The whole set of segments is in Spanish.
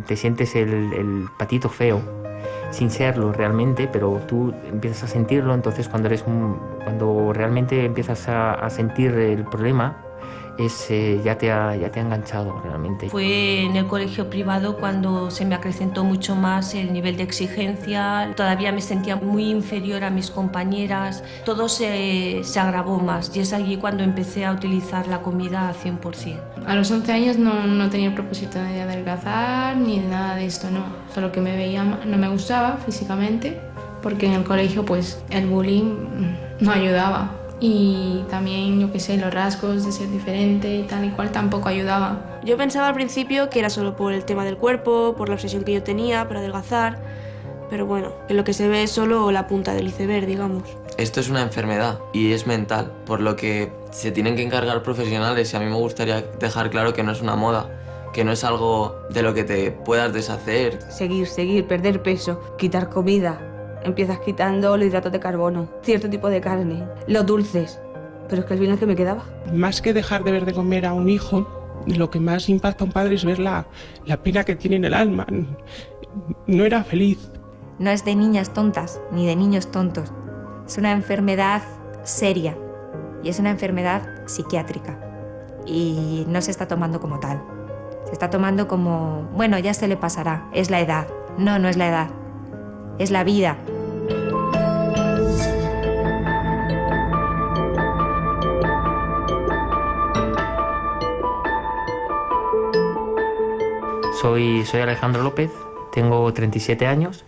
te sientes el patito feo, sin serlo realmente, pero tú empiezas a sentirlo. Entonces cuando realmente empiezas a sentir el problema, ya te ha enganchado realmente. Fue en el colegio privado cuando se me acrecentó mucho más el nivel de exigencia, todavía me sentía muy inferior a mis compañeras, todo se agravó más y es allí cuando empecé a utilizar la comida al 100%. A los 11 años no tenía el propósito de adelgazar ni de nada de esto, no. Solo que me veía, no me gustaba físicamente, porque en el colegio pues el bullying no ayudaba. Y también, yo qué sé, los rasgos de ser diferente y tal y cual tampoco ayudaban. Yo pensaba al principio que era solo por el tema del cuerpo, por la obsesión que yo tenía para adelgazar, pero bueno, en lo que se ve es solo la punta del iceberg, digamos. Esto es una enfermedad y es mental, por lo que se tienen que encargar profesionales y a mí me gustaría dejar claro que no es una moda, que no es algo de lo que te puedas deshacer. Seguir, perder peso, quitar comida. Empiezas quitando los hidratos de carbono, cierto tipo de carne, los dulces. Pero es que al final, ¿qué me quedaba? Más que dejar de ver de comer a un hijo, lo que más impacta a un padre es ver la pena que tiene en el alma. No era feliz. No es de niñas tontas ni de niños tontos. Es una enfermedad seria y es una enfermedad psiquiátrica. Y no se está tomando como tal. Se está tomando como, bueno, ya se le pasará, es la edad. No, no es la edad. Es la vida. Soy Alejandro López, tengo 37 años,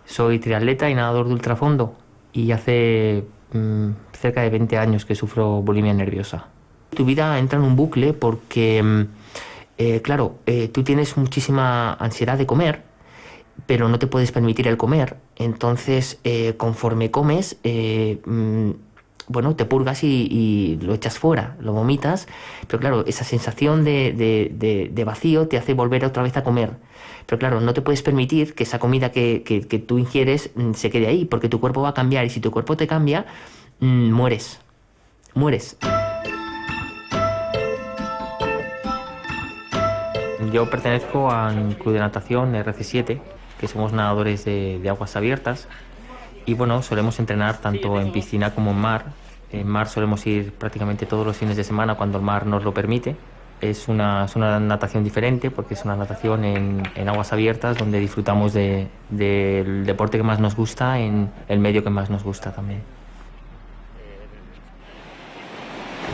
soy triatleta y nadador de ultrafondo y hace cerca de 20 años que sufro bulimia nerviosa. Tu vida entra en un bucle porque, claro, tú tienes muchísima ansiedad de comer, pero no te puedes permitir el comer. Entonces, conforme comes, bueno, te purgas y lo echas fuera, lo vomitas, pero claro, esa sensación de vacío te hace volver otra vez a comer. Pero claro, no te puedes permitir que esa comida que tú ingieres se quede ahí, porque tu cuerpo va a cambiar, y si tu cuerpo te cambia, mueres. Yo pertenezco al club de natación RC7, que somos nadadores de aguas abiertas, y bueno, solemos entrenar tanto en piscina como en mar. En mar solemos ir prácticamente todos los fines de semana cuando el mar nos lo permite. Es una natación diferente porque es una natación en aguas abiertas, donde disfrutamos del deporte que más nos gusta, en el medio que más nos gusta también.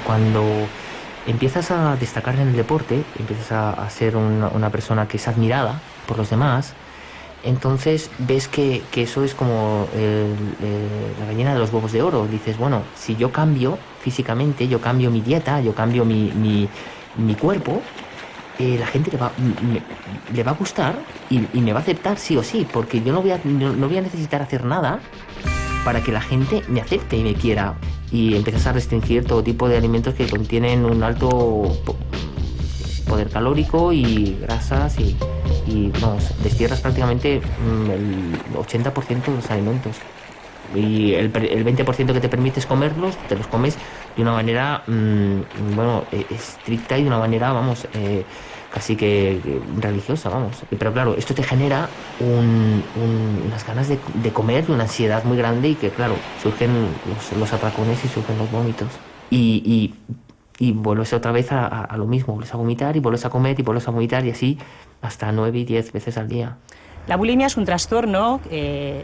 Cuando empiezas a destacar en el deporte, empiezas a ser una persona que es admirada por los demás, entonces ves que eso es como la gallina de los huevos de oro. Dices, bueno, si yo cambio físicamente, yo cambio mi dieta, yo cambio mi cuerpo, la gente le va a gustar y me va a aceptar sí o sí, porque yo no voy a necesitar hacer nada para que la gente me acepte y me quiera. Y empiezas a restringir todo tipo de alimentos que contienen un alto poder calórico y grasas y vamos, destierras prácticamente el 80% de los alimentos. Y el 20% que te permites comerlos, te los comes de una manera, bueno, estricta y de una manera, vamos, casi que religiosa, vamos. Pero claro, esto te genera unas ganas de comer, una ansiedad muy grande, y que claro, surgen los atracones y surgen los vómitos. Y vuelves otra vez a lo mismo, vuelves a vomitar y vuelves a comer y vuelves a vomitar, y así hasta 9 y 10 veces al día. La bulimia es un trastorno,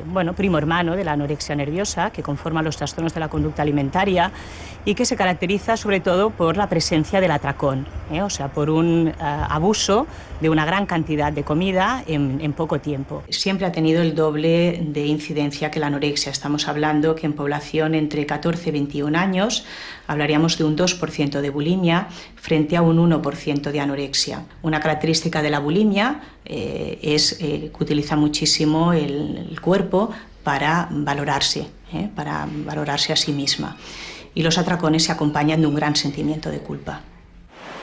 bueno, primo hermano de la anorexia nerviosa, que conforma los trastornos de la conducta alimentaria y que se caracteriza sobre todo por la presencia del atracón, o sea, por un abuso de una gran cantidad de comida en poco tiempo. Siempre ha tenido el doble de incidencia que la anorexia. Estamos hablando que en población entre 14 y 21 años hablaríamos de un 2% de bulimia frente a un 1% de anorexia. Una característica de la bulimia es que utiliza muchísimo el cuerpo para valorarse a sí misma. Y los atracones se acompañan de un gran sentimiento de culpa.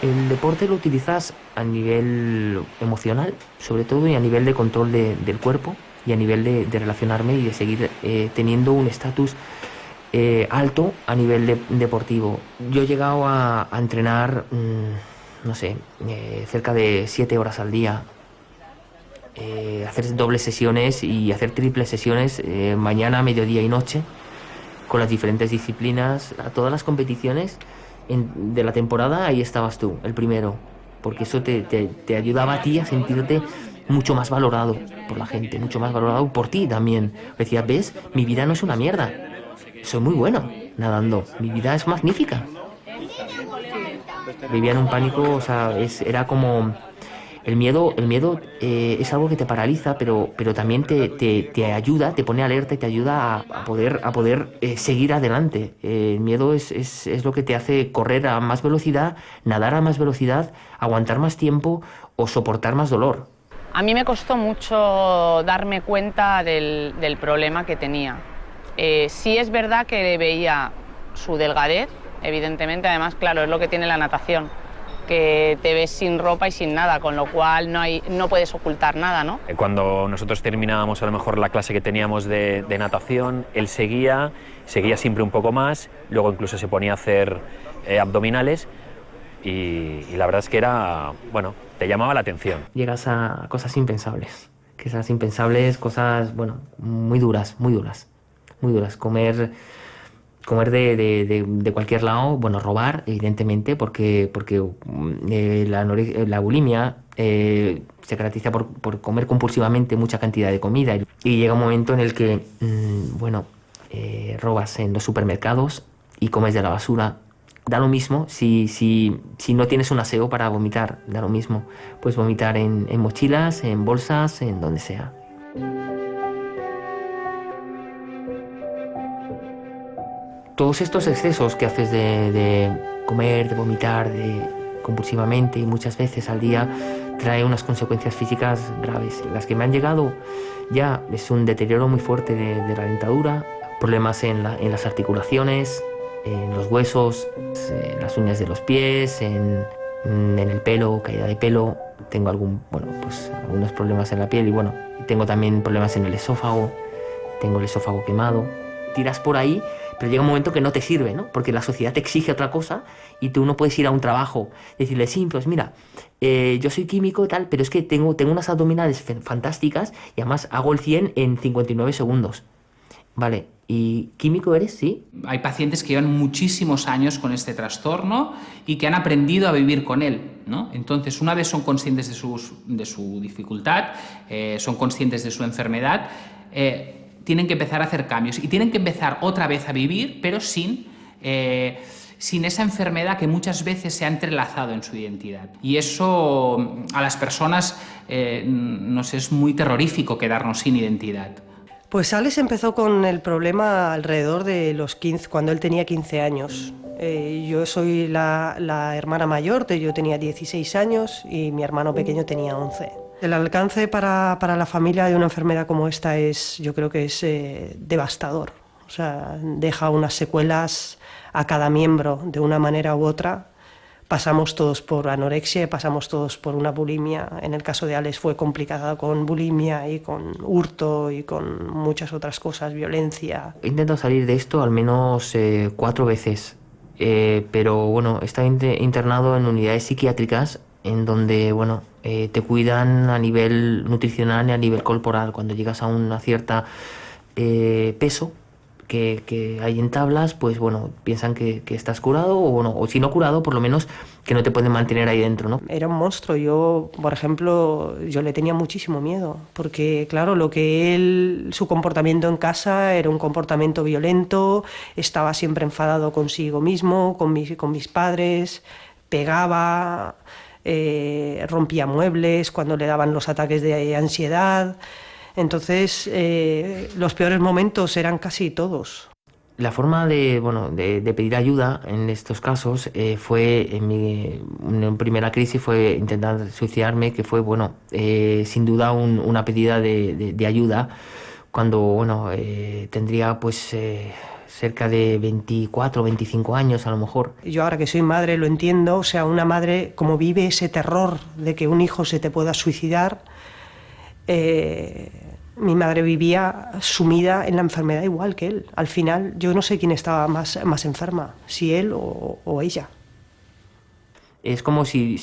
El deporte lo utilizas a nivel emocional, sobre todo, y a nivel de control del cuerpo, y a nivel de relacionarme y de seguir teniendo un estatus alto a nivel deportivo. Yo he llegado a entrenar, no sé, cerca de 7 horas al día, hacer dobles sesiones y hacer triples sesiones mañana, mediodía y noche con las diferentes disciplinas. A todas las competiciones de la temporada ahí estabas tú, el primero, porque eso te ayudaba a ti a sentirte mucho más valorado por la gente, mucho más valorado por ti también. Decías, ves, mi vida no es una mierda, soy muy bueno nadando, mi vida es magnífica. Vivía en un pánico, o sea, era como... El miedo es algo que te paraliza, pero también te ayuda, te pone alerta y te ayuda a poder seguir adelante. El miedo es lo que te hace correr a más velocidad, nadar a más velocidad, aguantar más tiempo o soportar más dolor. A mí me costó mucho darme cuenta del problema que tenía. Sí es verdad que veía su delgadez, evidentemente, además, claro, es lo que tiene la natación, que te ves sin ropa y sin nada, con lo cual no puedes ocultar nada, ¿no? Cuando nosotros terminábamos a lo mejor la clase que teníamos de natación, él seguía siempre un poco más, luego incluso se ponía a hacer abdominales y la verdad es que era, bueno, te llamaba la atención. Llegas a cosas impensables, cosas, bueno, muy duras. Comer de cualquier lado, bueno, robar, evidentemente, porque la bulimia se caracteriza por comer compulsivamente mucha cantidad de comida. Y llega un momento en el que, robas en los supermercados y comes de la basura. Da lo mismo si no tienes un aseo para vomitar, da lo mismo. Puedes vomitar en mochilas, en bolsas, en donde sea. Todos estos excesos que haces de comer, de vomitar, compulsivamente y muchas veces al día, trae unas consecuencias físicas graves. Las que me han llegado ya es un deterioro muy fuerte de la dentadura, problemas en las articulaciones, en los huesos, en las uñas de los pies, en el pelo, caída de pelo. Tengo algunos problemas en la piel y tengo también problemas en el esófago. Tengo el esófago quemado. Tiras por ahí, pero llega un momento que no te sirve, ¿no? Porque la sociedad te exige otra cosa y tú no puedes ir a un trabajo y decirle, sí, pues mira, yo soy químico y tal, pero es que tengo unas abdominales fantásticas y además hago el 100 en 59 segundos. Vale, ¿y químico eres? Sí. Hay pacientes que llevan muchísimos años con este trastorno y que han aprendido a vivir con él, ¿no? Entonces, una vez son conscientes de su dificultad, son conscientes de su enfermedad, tienen que empezar a hacer cambios y tienen que empezar otra vez a vivir, pero sin esa enfermedad que muchas veces se ha entrelazado en su identidad. Y eso a las personas nos es muy terrorífico, quedarnos sin identidad. Pues Alex empezó con el problema alrededor de los 15, cuando él tenía 15 años. Yo soy la hermana mayor, yo tenía 16 años y mi hermano pequeño tenía 11. El alcance para la familia de una enfermedad como esta yo creo que es devastador. O sea, deja unas secuelas a cada miembro de una manera u otra. Pasamos todos por anorexia, pasamos todos por una bulimia. En el caso de Alex fue complicada con bulimia y con hurto y con muchas otras cosas, violencia. He intentado salir de esto al menos 4 veces, pero bueno, he estado internado en unidades psiquiátricas en donde, te cuidan a nivel nutricional y a nivel corporal. Cuando llegas a una cierta peso que hay en tablas, pues piensan que estás curado o si no curado, por lo menos que no te pueden mantener ahí dentro, ¿no? Era un monstruo. Yo, por ejemplo, le tenía muchísimo miedo, porque claro, su comportamiento en casa era un comportamiento violento, estaba siempre enfadado consigo mismo, con mis padres, pegaba, rompía muebles cuando le daban los ataques de ansiedad. Entonces, los peores momentos eran casi todos. La forma de pedir ayuda en estos casos fue, en primera crisis, fue intentar suicidarme, que fue, sin duda una pedida de ayuda cuando, tendría, pues, cerca de 24 o 25 años a lo mejor. Yo ahora que soy madre lo entiendo, o sea, una madre como vive ese terror de que un hijo se te pueda suicidar. Mi madre vivía sumida en la enfermedad igual que él. Al final yo no sé quién estaba más enferma, si él o ella. Es como si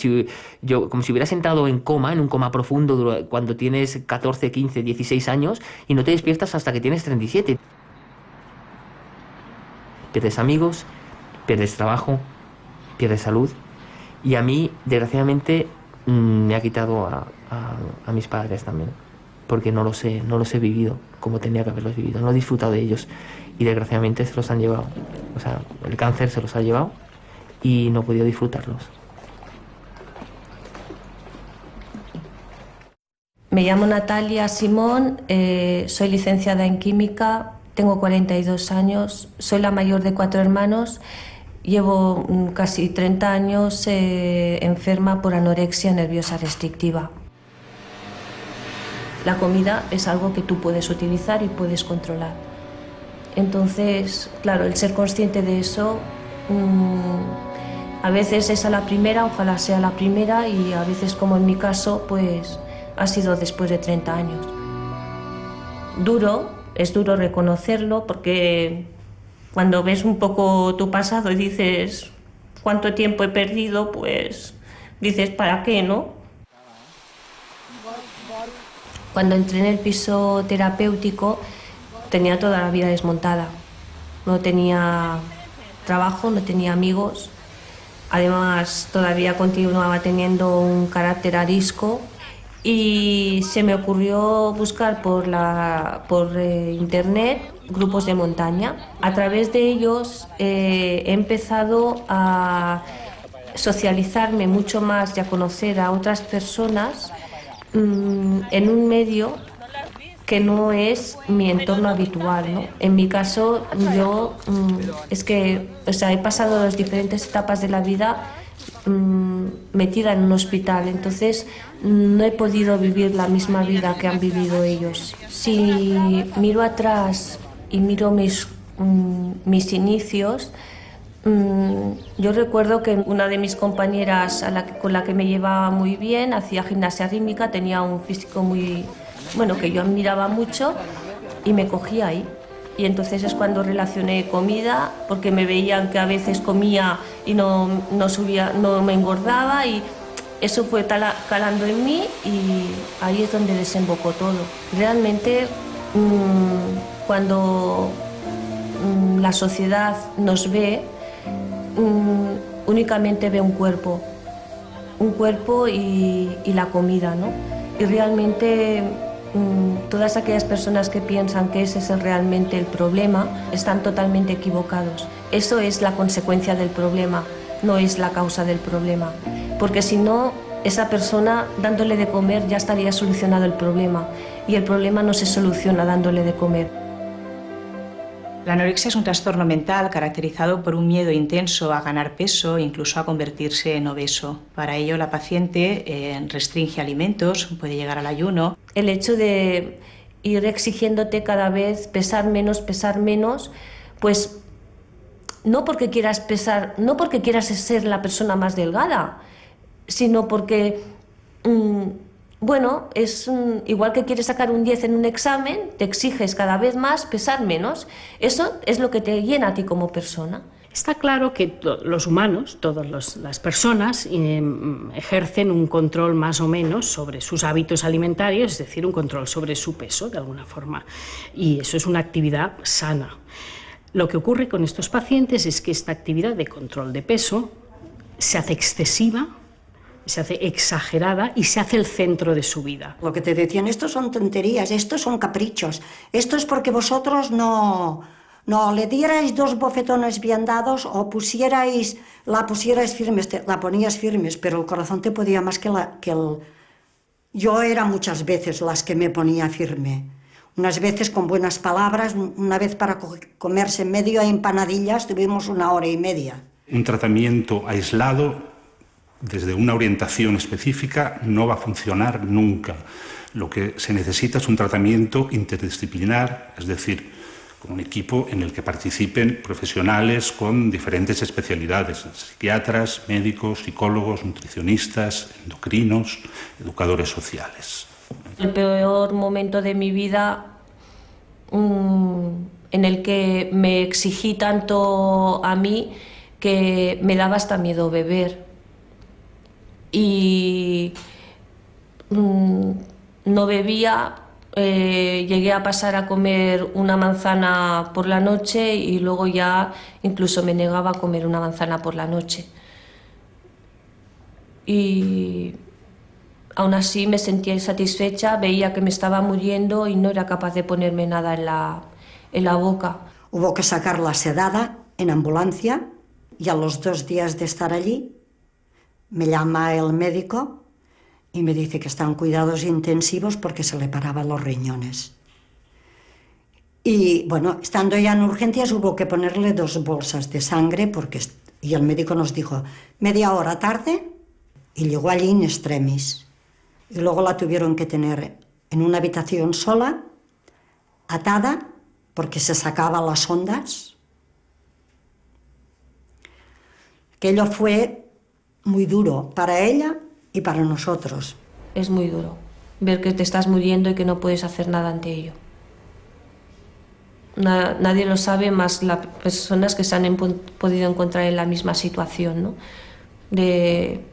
hubiera sentado en coma, en un coma profundo cuando tienes 14, 15, 16 años y no te despiertas hasta que tienes 37. Pierdes amigos, pierdes trabajo, pierdes salud y a mí, desgraciadamente, me ha quitado a mis padres también, porque no los he vivido como tenía que haberlos vivido, no he disfrutado de ellos y desgraciadamente se los han llevado. O sea, el cáncer se los ha llevado y no he podido disfrutarlos. Me llamo Natalia Simón, soy licenciada en química, tengo 42 años, soy la mayor de 4 hermanos, llevo casi 30 años enferma por anorexia nerviosa restrictiva. La comida es algo que tú puedes utilizar y puedes controlar. Entonces, claro, el ser consciente de eso, a veces es a la primera, ojalá sea la primera, y a veces, como en mi caso, pues ha sido después de 30 años. Es duro reconocerlo, porque cuando ves un poco tu pasado y dices cuánto tiempo he perdido, pues dices, ¿para qué, no? Cuando entré en el piso terapéutico tenía toda la vida desmontada. No tenía trabajo, no tenía amigos. Además, todavía continuaba teniendo un carácter arisco. Y se me ocurrió buscar por internet grupos de montaña. A través de ellos he empezado a socializarme mucho más y a conocer a otras personas en un medio que no es mi entorno habitual, ¿no? En mi caso, yo he pasado las diferentes etapas de la vida metida en un hospital, entonces no he podido vivir la misma vida que han vivido ellos. Si miro atrás y miro mis inicios, yo recuerdo que una de mis compañeras con la que me llevaba muy bien hacía gimnasia rítmica, tenía un físico que yo admiraba mucho y me cogía ahí. Y entonces es cuando relacioné comida, porque me veían que a veces comía y no me engordaba, y eso fue calando en mí y ahí es donde desembocó todo. Realmente cuando la sociedad nos ve, únicamente ve un cuerpo y la comida, ¿no? Y realmente todas aquellas personas que piensan que ese es realmente el problema están totalmente equivocados. Eso es la consecuencia del problema, no es la causa del problema. Porque si no, esa persona dándole de comer ya estaría solucionado el problema. Y el problema no se soluciona dándole de comer. La anorexia es un trastorno mental caracterizado por un miedo intenso a ganar peso e incluso a convertirse en obeso. Para ello, la paciente restringe alimentos, puede llegar al ayuno. El hecho de ir exigiéndote cada vez pesar menos, pues no porque quieras pesar, no porque quieras ser la persona más delgada, sino porque es igual que quieres sacar un 10 en un examen, te exiges cada vez más pesar menos. Eso es lo que te llena a ti como persona. Está claro que los humanos, todas las personas, ejercen un control más o menos sobre sus hábitos alimentarios, es decir, un control sobre su peso, de alguna forma. Y eso es una actividad sana. Lo que ocurre con estos pacientes es que esta actividad de control de peso se hace excesiva, se hace exagerada y se hace el centro de su vida. Lo que te decían, estos son tonterías, estos son caprichos, esto es porque vosotros no le dierais 2 bofetones bien dados o la pusierais firmes, la ponías firmes, pero el corazón te podía más que el... Yo era muchas veces las que me ponía firme. Unas veces con buenas palabras, una vez para comerse medio empanadillas, tuvimos 1 hora y media. Un tratamiento aislado desde una orientación específica no va a funcionar nunca. Lo que se necesita es un tratamiento interdisciplinar, es decir, con un equipo en el que participen profesionales con diferentes especialidades, psiquiatras, médicos, psicólogos, nutricionistas, endocrinos, educadores sociales. El peor momento de mi vida en el que me exigí tanto a mí que me daba hasta miedo beber. y no bebía. Llegué a pasar a comer una manzana por la noche y luego ya incluso me negaba a comer una manzana por la noche. Y aún así me sentía insatisfecha, veía que me estaba muriendo y no era capaz de ponerme nada en la boca. Hubo que sacarla sedada en ambulancia y a los 2 días de estar allí me llama el médico y me dice que está en cuidados intensivos porque se le paraban los riñones. Y bueno, estando ya en urgencias hubo que ponerle 2 bolsas de sangre y el médico nos dijo media hora tarde y llegó allí in extremis. Y luego la tuvieron que tener en una habitación sola, atada, porque se sacaba las ondas. Aquello fue muy duro para ella y para nosotros. Es muy duro ver que te estás muriendo y que no puedes hacer nada ante ello. Nadie lo sabe más las personas que se han podido encontrar en la misma situación, ¿no? De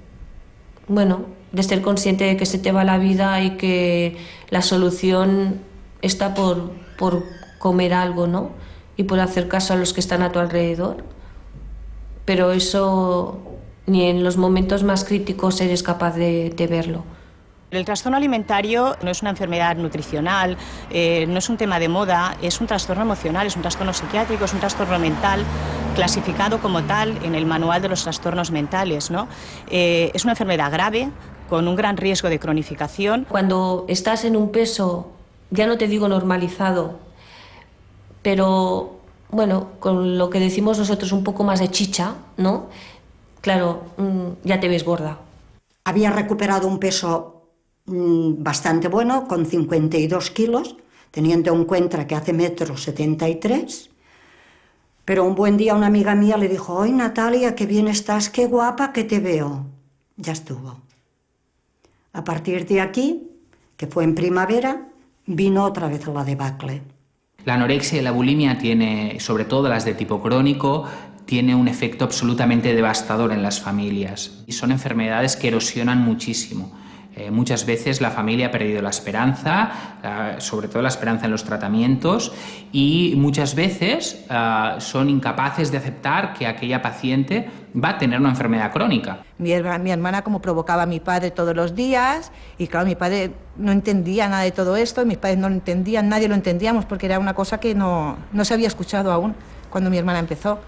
ser consciente de que se te va la vida y que la solución está por comer algo, ¿no? Y por hacer caso a los que están a tu alrededor. Pero eso ni en los momentos más críticos eres capaz de verlo. El trastorno alimentario no es una enfermedad nutricional, no es un tema de moda, es un trastorno emocional, es un trastorno psiquiátrico, es un trastorno mental, clasificado como tal en el manual de los trastornos mentales, ¿no? Es una enfermedad grave, con un gran riesgo de cronificación. Cuando estás en un peso, ya no te digo normalizado, pero bueno, con lo que decimos nosotros un poco más de chicha, ¿no? Claro, ya te ves gorda. Había recuperado un peso bastante bueno, con 52 kilos, teniendo en cuenta que hace 1,73 m, pero un buen día una amiga mía le dijo: «Ay, Natalia, qué bien estás, qué guapa que te veo». Ya estuvo. A partir de aquí, que fue en primavera, vino otra vez la debacle. La anorexia y la bulimia tiene, sobre todo las de tipo crónico, tiene un efecto absolutamente devastador en las familias. Y son enfermedades que erosionan muchísimo. Muchas veces la familia ha perdido la esperanza, sobre todo la esperanza en los tratamientos, y muchas veces son incapaces de aceptar que aquella paciente va a tener una enfermedad crónica. Mi hermana como provocaba a mi padre todos los días, y claro, mi padre no entendía nada de todo esto, mis padres no lo entendían, nadie lo entendíamos, porque era una cosa que no se había escuchado aún cuando mi hermana empezó.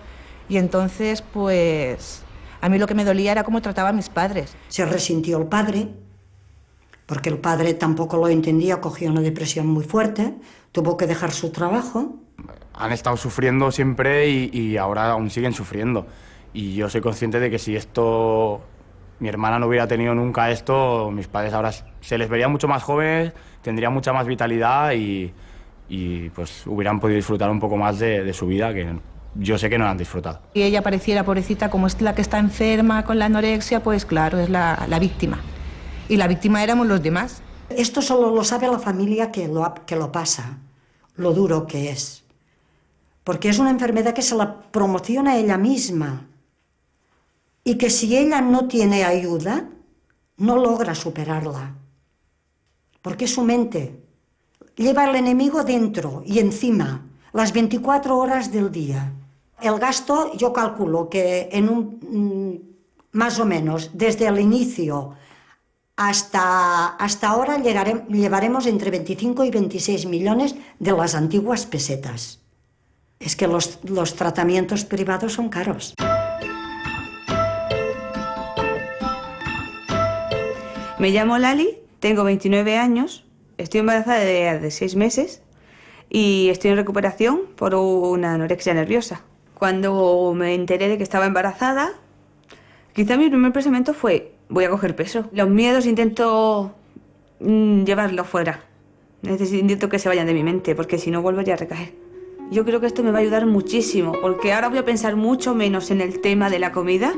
Y entonces, pues, a mí lo que me dolía era cómo trataba a mis padres. Se resintió el padre, porque el padre tampoco lo entendía, cogió una depresión muy fuerte, tuvo que dejar su trabajo. Han estado sufriendo siempre y ahora aún siguen sufriendo. Y yo soy consciente de que si mi hermana no hubiera tenido nunca esto, mis padres ahora se les vería mucho más jóvenes, tendrían mucha más vitalidad y pues hubieran podido disfrutar un poco más de su vida, que yo sé que no la han disfrutado. Si ella pareciera, pobrecita, como es la que está enferma con la anorexia, pues claro, es la víctima. Y la víctima éramos los demás. Esto solo lo sabe la familia que lo pasa, lo duro que es. Porque es una enfermedad que se la promociona ella misma. Y que si ella no tiene ayuda, no logra superarla. Porque es su mente. Lleva al enemigo dentro y encima, las 24 horas del día. El gasto, yo calculo que más o menos, desde el inicio hasta ahora llevaremos entre 25 y 26 millones de las antiguas pesetas. Es que los tratamientos privados son caros. Me llamo Lali, tengo 29 años, estoy embarazada de 6 meses y estoy en recuperación por una anorexia nerviosa. Cuando me enteré de que estaba embarazada, quizá mi primer pensamiento fue: voy a coger peso. Los miedos intento llevarlos fuera. Intento que se vayan de mi mente, porque si no volvería a recaer. Yo creo que esto me va a ayudar muchísimo, porque ahora voy a pensar mucho menos en el tema de la comida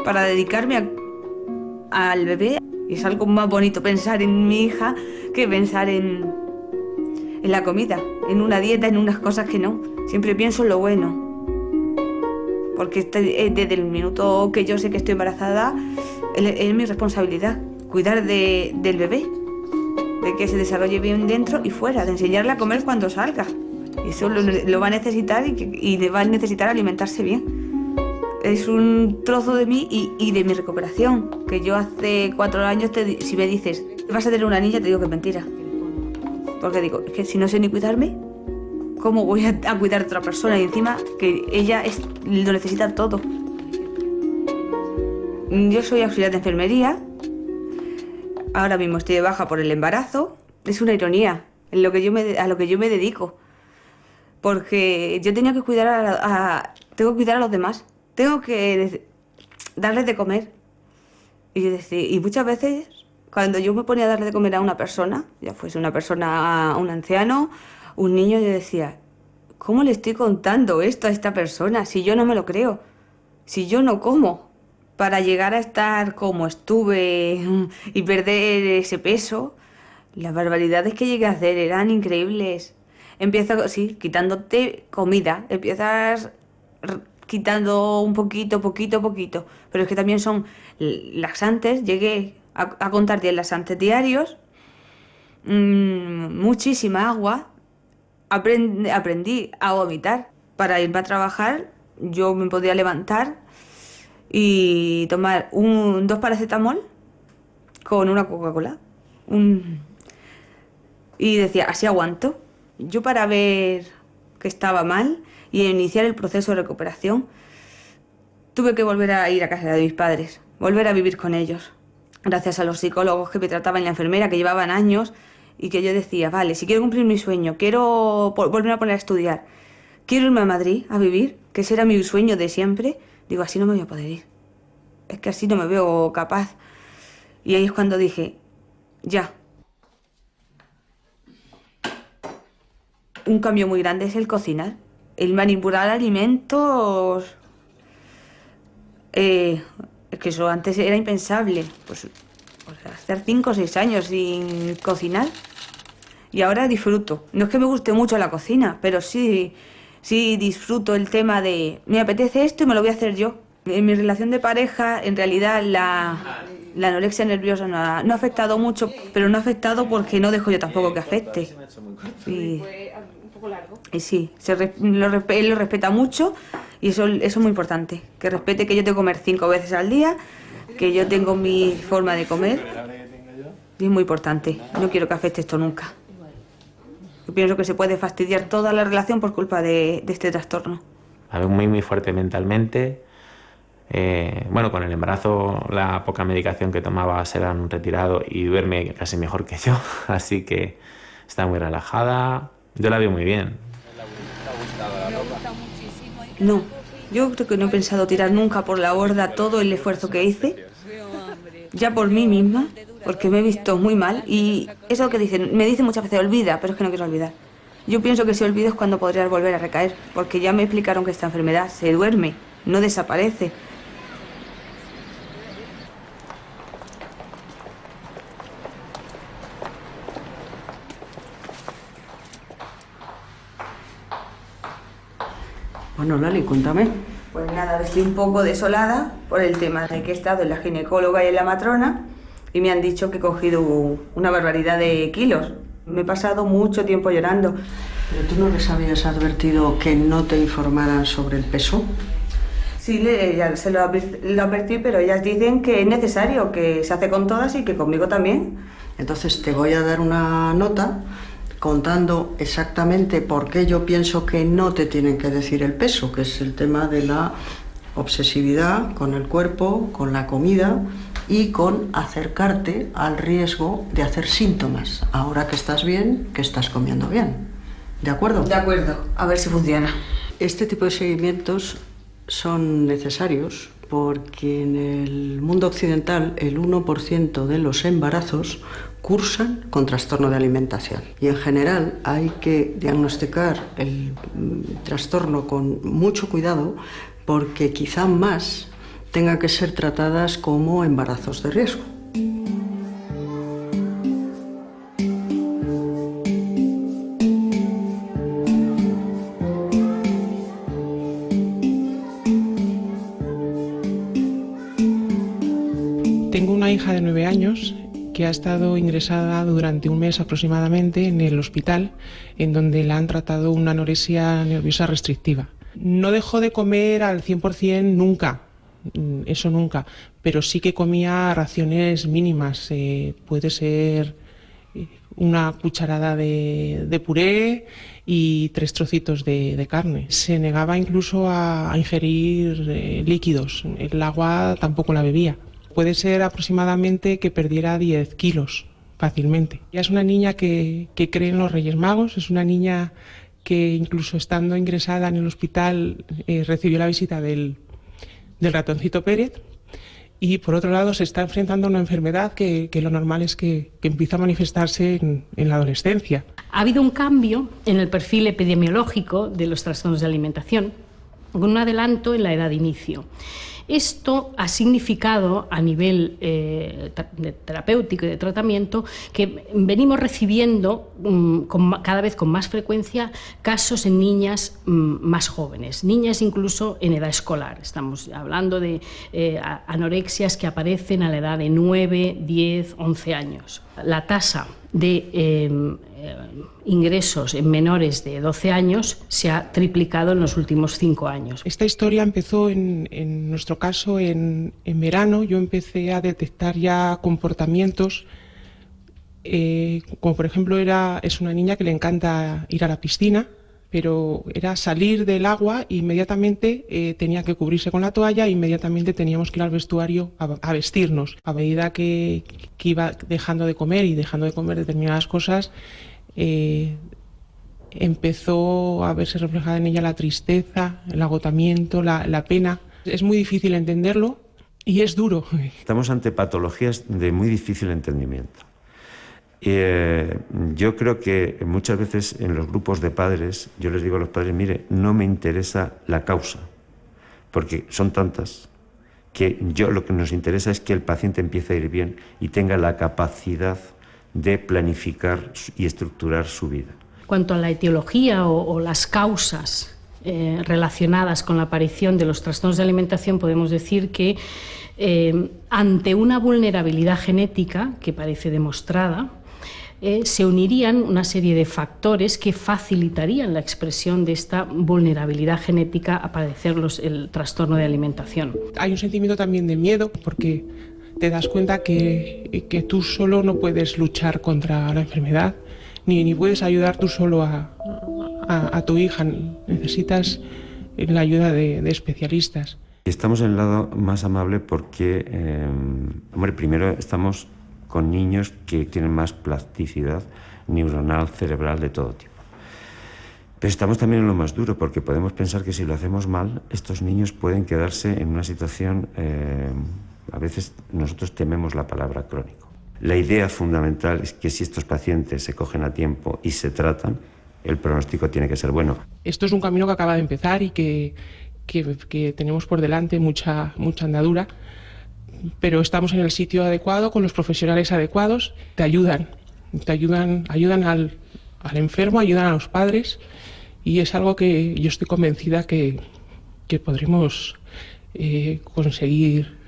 para dedicarme al bebé. Y es algo más bonito pensar en mi hija que pensar en la comida, en una dieta, en unas cosas que no. Siempre pienso en lo bueno. Porque desde el minuto que yo sé que estoy embarazada, Es mi responsabilidad cuidar del bebé, de que se desarrolle bien dentro y fuera, de enseñarle a comer cuando salga. Y eso lo va a necesitar y va a necesitar alimentarse bien. Es un trozo de mí y de mi recuperación, que yo hace 4 años, si me dices, vas a tener una niña, te digo que es mentira. Porque digo, es que si no sé ni cuidarme, ¿cómo voy a cuidar de otra persona? Y encima que ella lo necesita todo. Yo soy auxiliar de enfermería. Ahora mismo estoy de baja por el embarazo. Es una ironía a lo que yo me dedico. Porque yo tengo que cuidar a los demás. Tengo que darles de comer. Y muchas veces, cuando yo me ponía a darle de comer a una persona, ya fuese una persona, un anciano, un niño, yo decía, ¿cómo le estoy contando esto a esta persona si yo no me lo creo? Si yo no como. Para llegar a estar como estuve y perder ese peso, las barbaridades que llegué a hacer eran increíbles. Empiezas, sí, quitándote comida, empiezas quitando un poquito, pero es que también son laxantes. Llegué a contar 10 laxantes diarios, muchísima agua, aprendí a vomitar. Para irme a trabajar yo me podía levantar y tomar 2 paracetamol con una Coca-Cola. Y decía, así aguanto. Yo, para ver que estaba mal y iniciar el proceso de recuperación, tuve que volver a ir a casa de mis padres, volver a vivir con ellos. Gracias a los psicólogos que me trataban y la enfermera, que llevaban años, y que yo decía, vale, si quiero cumplir mi sueño, quiero volver a poner a estudiar, quiero irme a Madrid a vivir, que ese era mi sueño de siempre. Digo, así no me voy a poder ir. Es que así no me veo capaz. Y ahí es cuando dije, ya. Un cambio muy grande es el cocinar. El manipular alimentos. Es que eso antes era impensable. Pues hacer 5 o 6 años sin cocinar. Y ahora disfruto. No es que me guste mucho la cocina, pero sí disfruto el tema de me apetece esto y me lo voy a hacer yo. En mi relación de pareja, en realidad la anorexia nerviosa no ha afectado mucho, pero no ha afectado porque no dejo yo tampoco que afecte. Y sí, él lo respeta mucho y eso es muy importante. Que respete que yo tengo que comer 5 veces al día, que yo tengo mi forma de comer. Y es muy importante. No quiero que afecte esto nunca. Yo pienso que se puede fastidiar toda la relación por culpa de este trastorno. La veo muy fuerte mentalmente. Bueno, con el embarazo la poca medicación que tomaba se la han retirado y duerme casi mejor que yo, así que está muy relajada. Yo la veo muy bien. No, yo creo que no he pensado tirar nunca por la borda todo el esfuerzo que hice, ya por mí misma, porque me he visto muy mal y eso que me dicen muchas veces, olvida, pero es que no quiero olvidar. Yo pienso que si olvido es cuando podrías volver a recaer, porque ya me explicaron que esta enfermedad se duerme, no desaparece. Bueno, Lali, cuéntame. Pues nada, estoy un poco desolada por el tema de que he estado en la ginecóloga y en la matrona y me han dicho que he cogido una barbaridad de kilos. Me he pasado mucho tiempo llorando. ¿Pero tú no les habías advertido que no te informaran sobre el peso? Sí, ya se lo advertí, pero ellas dicen que es necesario, que se hace con todas y que conmigo también. Entonces te voy a dar una nota contando exactamente por qué yo pienso que no te tienen que decir el peso, que es el tema de la obsesividad con el cuerpo, con la comida y con acercarte al riesgo de hacer síntomas, ahora que estás bien, que estás comiendo bien. ¿De acuerdo? De acuerdo, a ver si funciona. Este tipo de seguimientos son necesarios porque en el mundo occidental el 1% de los embarazos cursan con trastorno de alimentación. Y en general hay que diagnosticar el trastorno con mucho cuidado porque quizá más tengan que ser tratadas como embarazos de riesgo. hija de 9 años que ha estado ingresada durante un mes aproximadamente en el hospital, en donde la han tratado una anorexia nerviosa restrictiva. No dejó de comer al 100% nunca, eso nunca, pero sí que comía raciones mínimas. Puede ser una cucharada de puré y 3 trocitos de carne. Se negaba incluso a ingerir líquidos, el agua tampoco la bebía. Puede ser aproximadamente que perdiera 10 kilos fácilmente. Ella es una niña que cree en los Reyes Magos, es una niña que incluso estando ingresada en el hospital recibió la visita del ratoncito Pérez, y por otro lado se está enfrentando a una enfermedad que lo normal es que empieza a manifestarse en la adolescencia. Ha habido un cambio en el perfil epidemiológico de los trastornos de alimentación, con un adelanto en la edad de inicio. Esto ha significado a nivel terapéutico y de tratamiento que venimos recibiendo cada vez con más frecuencia casos en niñas más jóvenes, niñas incluso en edad escolar. Estamos hablando de anorexias que aparecen a la edad de 9, 10, 11 años. La tasa de ingresos en menores de 12 años se ha triplicado en los últimos 5 años. Esta historia empezó en nuestro caso en verano. Yo empecé a detectar ya comportamientos, como por ejemplo es una niña que le encanta ir a la piscina, pero era salir del agua e inmediatamente tenía que cubrirse con la toalla e inmediatamente teníamos que ir al vestuario a vestirnos. A medida que iba dejando de comer y dejando de comer determinadas cosas, empezó a verse reflejada en ella la tristeza, el agotamiento, la pena. Es muy difícil entenderlo y es duro. Estamos ante patologías de muy difícil entendimiento. Yo creo que muchas veces en los grupos de padres, yo les digo a los padres, mire, no me interesa la causa, porque son tantas, que lo que nos interesa es que el paciente empiece a ir bien y tenga la capacidad de planificar y estructurar su vida. Cuanto a la etiología o las causas relacionadas con la aparición de los trastornos de alimentación, podemos decir que ante una vulnerabilidad genética que parece demostrada, se unirían una serie de factores que facilitarían la expresión de esta vulnerabilidad genética a padecer el trastorno de alimentación. Hay un sentimiento también de miedo porque te das cuenta que tú solo no puedes luchar contra la enfermedad, ni puedes ayudar tú solo a tu hija. Necesitas la ayuda de especialistas. Estamos en el lado más amable porque, primero estamos con niños que tienen más plasticidad neuronal, cerebral, de todo tipo. Pero estamos también en lo más duro, porque podemos pensar que si lo hacemos mal, estos niños pueden quedarse en una situación, a veces nosotros tememos la palabra crónico. La idea fundamental es que si estos pacientes se cogen a tiempo y se tratan, el pronóstico tiene que ser bueno. Esto es un camino que acaba de empezar y que tenemos por delante mucha andadura, pero estamos en el sitio adecuado, con los profesionales adecuados. Te ayudan al enfermo, ayudan a los padres, y es algo que yo estoy convencida que podremos conseguir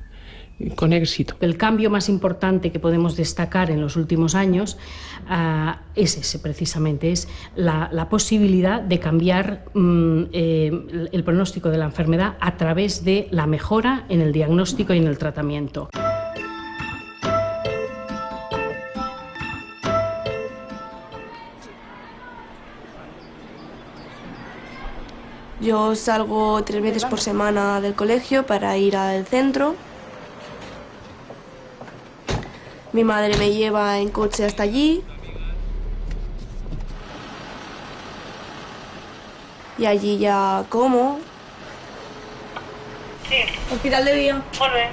con éxito. El cambio más importante que podemos destacar en los últimos años es ese, precisamente, es la posibilidad de cambiar el pronóstico de la enfermedad a través de la mejora en el diagnóstico y en el tratamiento. Yo salgo 3 veces por semana del colegio para ir al centro. Mi madre me lleva en coche hasta allí. Y allí ya como. Sí. Hospital de Vía. Molt bé.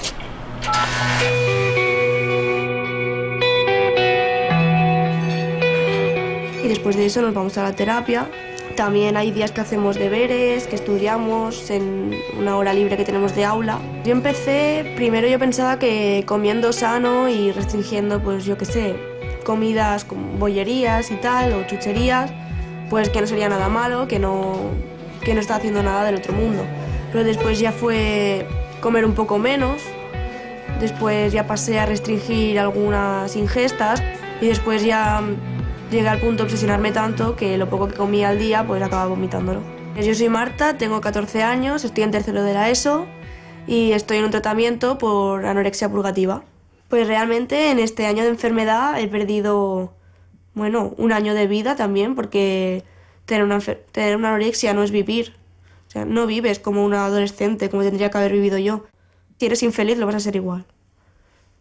Y después de eso nos vamos a la terapia. También hay días que hacemos deberes, que estudiamos en una hora libre que tenemos de aula. Primero yo pensaba que comiendo sano y restringiendo, pues yo qué sé, comidas con bollerías y tal, o chucherías, pues que no sería nada malo, que no estaba haciendo nada del otro mundo. Pero después ya fue comer un poco menos, después ya pasé a restringir algunas ingestas y después ya llegué al punto de obsesionarme tanto que lo poco que comía al día pues acababa vomitándolo. Yo soy Marta, tengo 14 años, estoy en tercero de la ESO y estoy en un tratamiento por anorexia purgativa. Pues realmente en este año de enfermedad he perdido, bueno, un año de vida también, porque tener una anorexia no es vivir. O sea, no vives como una adolescente, como tendría que haber vivido yo. Si eres infeliz lo vas a ser igual.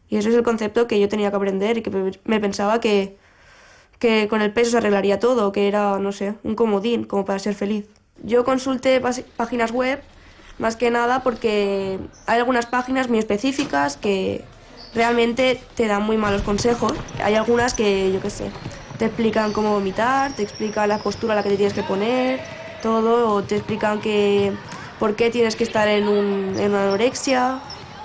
Y eso es el concepto que yo tenía que aprender y que me pensaba que con el peso se arreglaría todo, que era, no sé, un comodín como para ser feliz. Yo consulté páginas web más que nada porque hay algunas páginas muy específicas que realmente te dan muy malos consejos. Hay algunas que, yo qué sé, te explican cómo vomitar, te explican la postura a la que te tienes que poner, todo, o te explican por qué tienes que estar en una anorexia,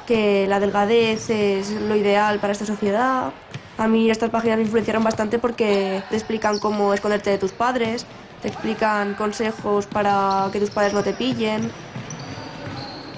que la delgadez es lo ideal para esta sociedad. A mí estas páginas me influenciaron bastante porque te explican cómo esconderte de tus padres, te explican consejos para que tus padres no te pillen.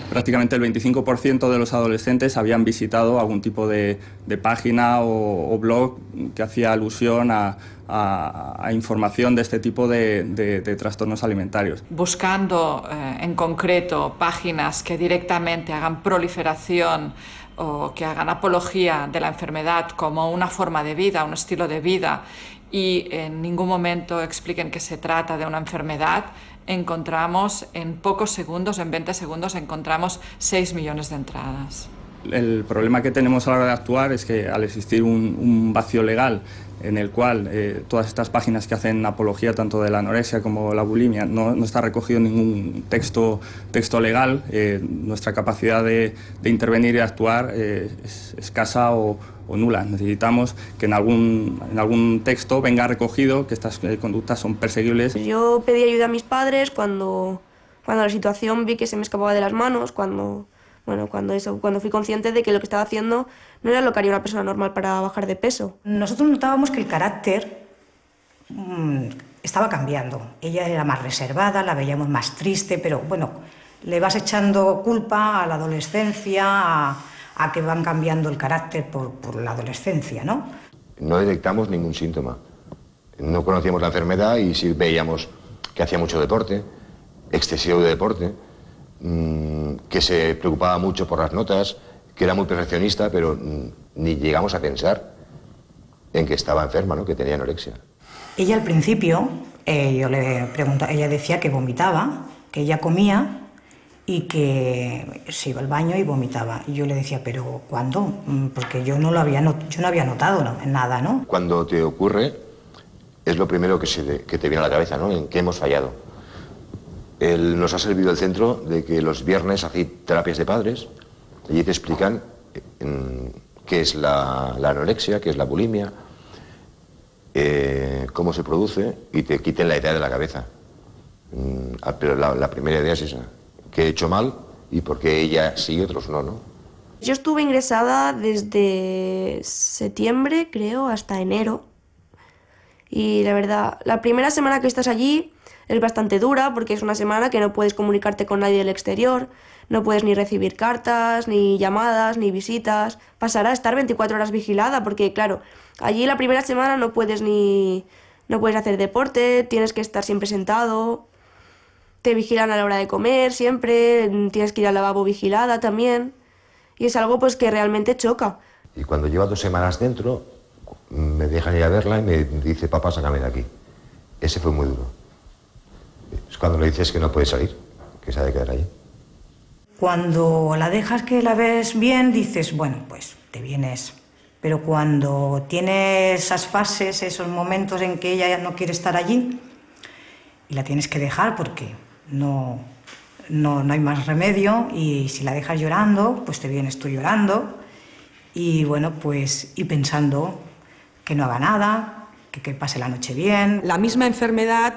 Prácticamente el 25% de los adolescentes habían visitado algún tipo de página o blog que hacía alusión a información de este tipo de trastornos alimentarios. Buscando en concreto páginas que directamente hagan proliferación o que hagan apología de la enfermedad como una forma de vida, un estilo de vida, y en ningún momento expliquen que se trata de una enfermedad, encontramos en pocos segundos, en 20 segundos, encontramos 6 millones de entradas. El problema que tenemos a la hora de actuar es que al existir un vacío legal en el cual todas estas páginas que hacen apología tanto de la anorexia como la bulimia no está recogido ningún texto legal, nuestra capacidad de intervenir y actuar es escasa o nula. Necesitamos que en algún texto venga recogido que estas conductas son perseguibles. Yo pedí ayuda a mis padres cuando la situación vi que se me escapaba de las manos, cuando fui consciente de que lo que estaba haciendo no era lo que haría una persona normal para bajar de peso. Nosotros notábamos que el carácter estaba cambiando. Ella era más reservada, la veíamos más triste, pero bueno, le vas echando culpa a la adolescencia, a que van cambiando el carácter por la adolescencia, ¿no? No detectamos ningún síntoma. No conocíamos la enfermedad y sí veíamos que hacía mucho deporte, excesivo de deporte, que se preocupaba mucho por las notas, que era muy perfeccionista, pero ni llegamos a pensar en que estaba enferma, ¿no? Que tenía anorexia. Ella al principio, yo le preguntaba, ella decía que vomitaba, que ella comía y que se iba al baño y vomitaba. Y yo le decía, ¿pero cuándo? Porque yo no había notado nada, ¿no? Cuando te ocurre, es lo primero que te viene a la cabeza, ¿no? ¿En qué hemos fallado? Nos ha servido el centro de que los viernes hacéis terapias de padres. Allí te explican qué es la anorexia, qué es la bulimia, cómo se produce y te quiten la idea de la cabeza. Pero la primera idea es esa, que he hecho mal y por qué ella sí y otros no. Yo estuve ingresada desde septiembre, creo, hasta enero. Y la verdad, la primera semana que estás allí es bastante dura porque es una semana que no puedes comunicarte con nadie del exterior, no puedes ni recibir cartas, ni llamadas, ni visitas. Pasará a estar 24 horas vigilada porque, claro, allí la primera semana no puedes hacer deporte, tienes que estar siempre sentado, te vigilan a la hora de comer siempre, tienes que ir al lavabo vigilada también, y es algo pues que realmente choca. Y cuando lleva 2 semanas dentro, me dejan ir a verla y me dice, papá, sácame de aquí. Ese fue muy duro. Es cuando le dices que no puede salir, que se ha de quedar allí. Cuando la dejas que la ves bien, dices, bueno, pues te vienes. Pero cuando tienes esas fases, esos momentos en que ella no quiere estar allí, y la tienes que dejar porque no hay más remedio, y si la dejas llorando, pues te vienes tú llorando, y bueno, pues y pensando que no haga nada, que pase la noche bien. La misma enfermedad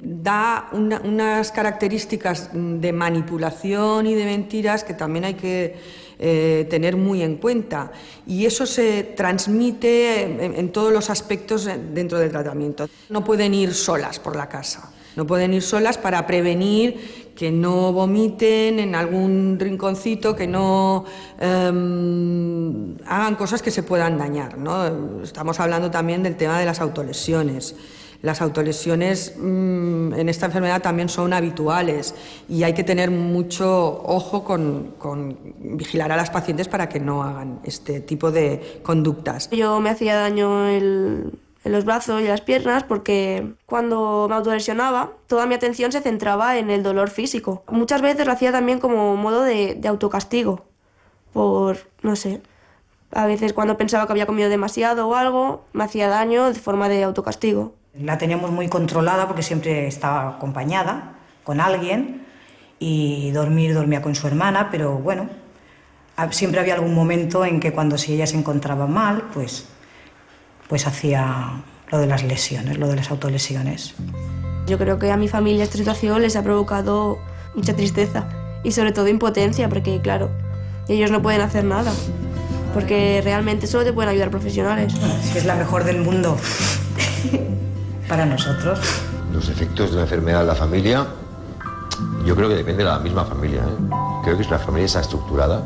da unas características de manipulación y de mentiras que también hay que tener muy en cuenta, y eso se transmite en todos los aspectos dentro del tratamiento. No pueden ir solas por la casa, no pueden ir solas para prevenir que no vomiten en algún rinconcito, que no hagan cosas que se puedan dañar, ¿no? Estamos hablando también del tema de las autolesiones. Las autolesiones en esta enfermedad también son habituales y hay que tener mucho ojo con vigilar a las pacientes para que no hagan este tipo de conductas. Yo me hacía daño en los brazos y las piernas porque cuando me autolesionaba toda mi atención se centraba en el dolor físico. Muchas veces lo hacía también como modo de autocastigo, no sé, a veces cuando pensaba que había comido demasiado o algo me hacía daño de forma de autocastigo. La teníamos muy controlada porque siempre estaba acompañada con alguien y dormía con su hermana, pero bueno, siempre había algún momento en que cuando si ella se encontraba mal, pues hacía lo de las lesiones, lo de las autolesiones. Yo creo que a mi familia esta situación les ha provocado mucha tristeza y sobre todo impotencia porque, claro, ellos no pueden hacer nada porque realmente solo te pueden ayudar profesionales. Es que es la mejor del mundo para nosotros. Los efectos de la enfermedad en la familia, yo creo que depende de la misma familia, ¿eh? Creo que si la familia está estructurada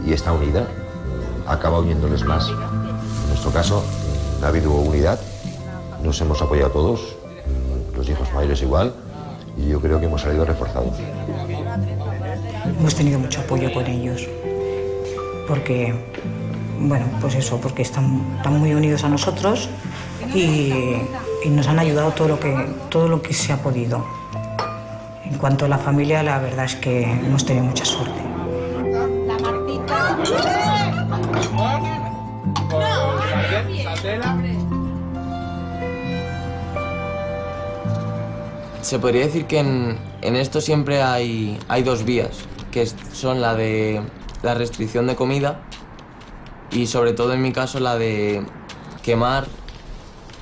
y está unida, acaba uniéndoles más. En nuestro caso, ha habido unidad, nos hemos apoyado todos, los hijos mayores igual, y yo creo que hemos salido reforzados. Hemos tenido mucho apoyo con ellos, porque, bueno, pues eso, porque están muy unidos a nosotros y nos han ayudado todo lo que se ha podido. En cuanto a la familia, la verdad es que hemos tenido mucha suerte. La Martita. Se podría decir que en esto siempre hay dos vías, que son la de la restricción de comida y sobre todo en mi caso la de quemar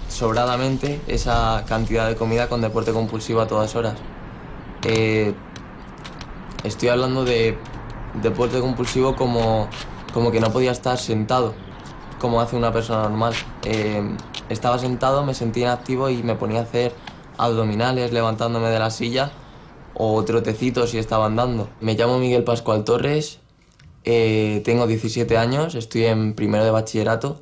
sobradamente esa cantidad de comida con deporte compulsivo a todas horas. Estoy hablando de deporte compulsivo como que no podía estar sentado, como hace una persona normal. Estaba sentado, me sentía inactivo y me ponía a hacer abdominales levantándome de la silla o trotecitos si estaba andando. Me llamo Miguel Pascual Torres, tengo 17 años, estoy en primero de bachillerato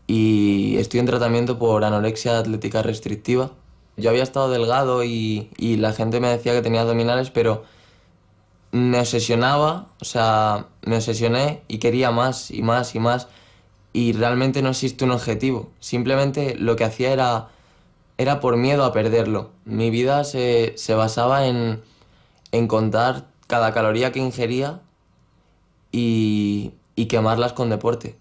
y estoy en tratamiento por anorexia atlética restrictiva. Yo había estado delgado y la gente me decía que tenía abdominales, pero me obsesionaba, me obsesioné y quería más y más y más y realmente no existe un objetivo. Simplemente lo que hacía era por miedo a perderlo. Mi vida se basaba en contar cada caloría que ingería y quemarlas con deporte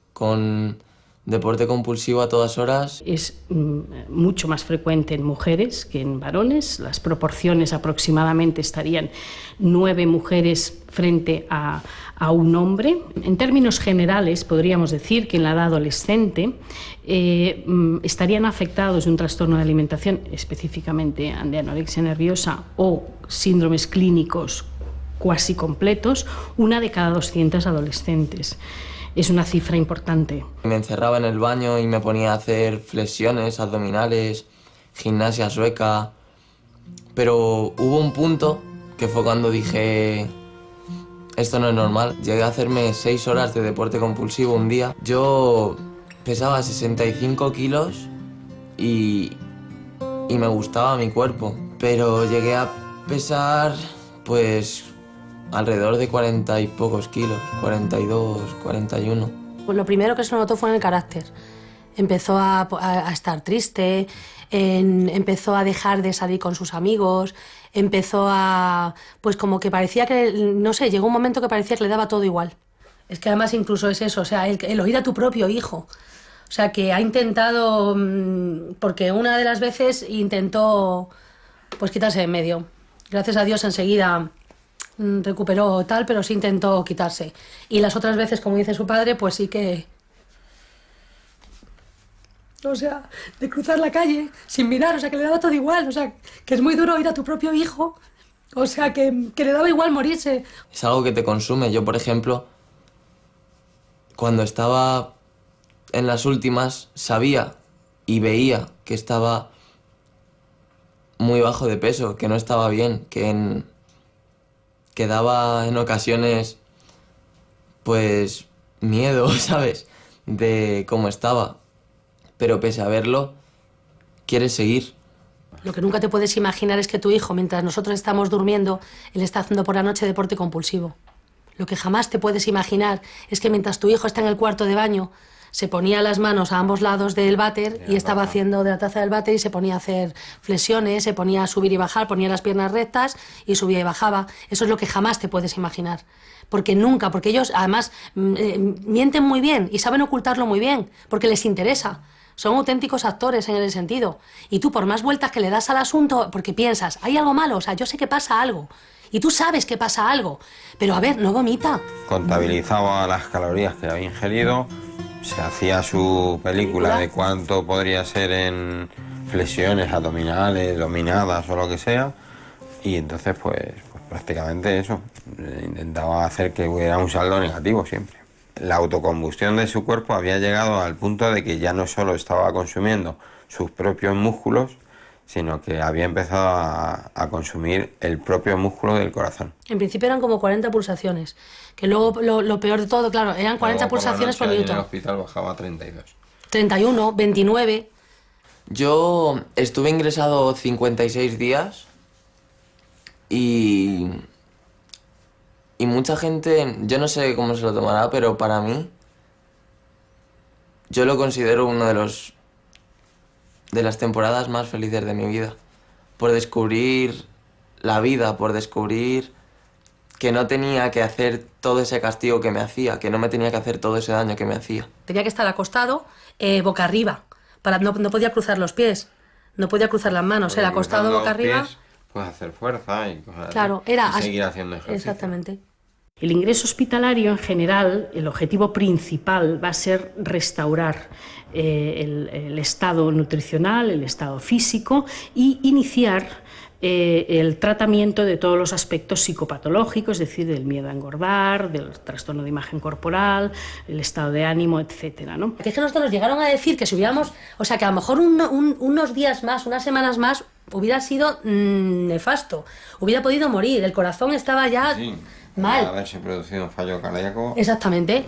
compulsivo a todas horas. Es mucho más frecuente en mujeres que en varones. Las proporciones aproximadamente estarían 9 mujeres frente a un hombre. En términos generales, podríamos decir que en la edad adolescente estarían afectados de un trastorno de alimentación, específicamente de anorexia nerviosa o síndromes clínicos cuasi completos, 1 de cada 200 adolescentes. Es una cifra importante. Me encerraba en el baño y me ponía a hacer flexiones, abdominales, gimnasia sueca. Pero hubo un punto que fue cuando dije, esto no es normal. Llegué a hacerme 6 horas de deporte compulsivo un día. Yo pesaba 65 kilos y me gustaba mi cuerpo. Pero llegué a pesar, pues, alrededor de 40 y pocos kilos, 42, 41. Pues lo primero que se notó fue en el carácter. Empezó a estar triste, empezó a dejar de salir con sus amigos, empezó a... pues como que parecía que, no sé, llegó un momento que parecía que le daba todo igual. Es que además incluso es eso, o sea, el oír a tu propio hijo. O sea, que ha intentado, porque una de las veces intentó pues quitarse de en medio. Gracias a Dios enseguida recuperó tal, pero sí intentó quitarse. Y las otras veces, como dice su padre, pues sí que... O sea, de cruzar la calle sin mirar, o sea, que le daba todo igual, o sea, que es muy duro oír a tu propio hijo, o sea, que le daba igual morirse. Es algo que te consume. Yo, por ejemplo, cuando estaba en las últimas, sabía y veía que estaba muy bajo de peso, que no estaba bien, que daba en ocasiones pues miedo, ¿sabes?, de cómo estaba. Pero pese a verlo, quieres seguir. Lo que nunca te puedes imaginar es que tu hijo, mientras nosotros estamos durmiendo, él está haciendo por la noche deporte compulsivo. Lo que jamás te puedes imaginar es que mientras tu hijo está en el cuarto de baño, se ponía las manos a ambos lados del váter y estaba haciendo de la taza del váter y se ponía a hacer flexiones, se ponía a subir y bajar, ponía las piernas rectas y subía y bajaba. Eso es lo que jamás te puedes imaginar. Porque nunca, porque ellos además mienten muy bien y saben ocultarlo muy bien, porque les interesa. Son auténticos actores en ese sentido. Y tú, por más vueltas que le das al asunto, porque piensas, hay algo malo, o sea, yo sé que pasa algo. Y tú sabes que pasa algo. Pero a ver, no vomita. Contabilizaba las calorías que había ingerido, se hacía su película de cuánto podría ser en flexiones abdominales, dominadas o lo que sea. Y entonces, pues prácticamente eso. Intentaba hacer que hubiera un saldo negativo siempre. La autocombustión de su cuerpo había llegado al punto de que ya no solo estaba consumiendo sus propios músculos, sino que había empezado a consumir el propio músculo del corazón. En principio eran como 40 pulsaciones, que luego lo peor de todo, claro, eran 40 pulsaciones por minuto. En el hospital bajaba a 32. 31, 29... Yo estuve ingresado 56 días y mucha gente, yo no sé cómo se lo tomará, pero para mí, yo lo considero uno de las temporadas más felices de mi vida. Por descubrir la vida, por descubrir que no tenía que hacer todo ese castigo que me hacía, que no me tenía que hacer todo ese daño que me hacía. Tenía que estar acostado, boca arriba, no podía cruzar los pies, no podía cruzar las manos, era acostado boca arriba. Puedes hacer fuerza y cosas claro, así, era y seguir haciendo ejercicio. Exactamente. El ingreso hospitalario en general, el objetivo principal va a ser restaurar el estado nutricional, el estado físico y iniciar el tratamiento de todos los aspectos psicopatológicos, es decir, del miedo a engordar, del trastorno de imagen corporal, el estado de ánimo, etcétera, ¿no? Es que nosotros nos llegaron a decir que si hubiéramos, o sea, que a lo mejor unos días más, unas semanas más, hubiera sido nefasto, hubiera podido morir, el corazón estaba ya mal. Haberse producido un fallo cardíaco. Exactamente.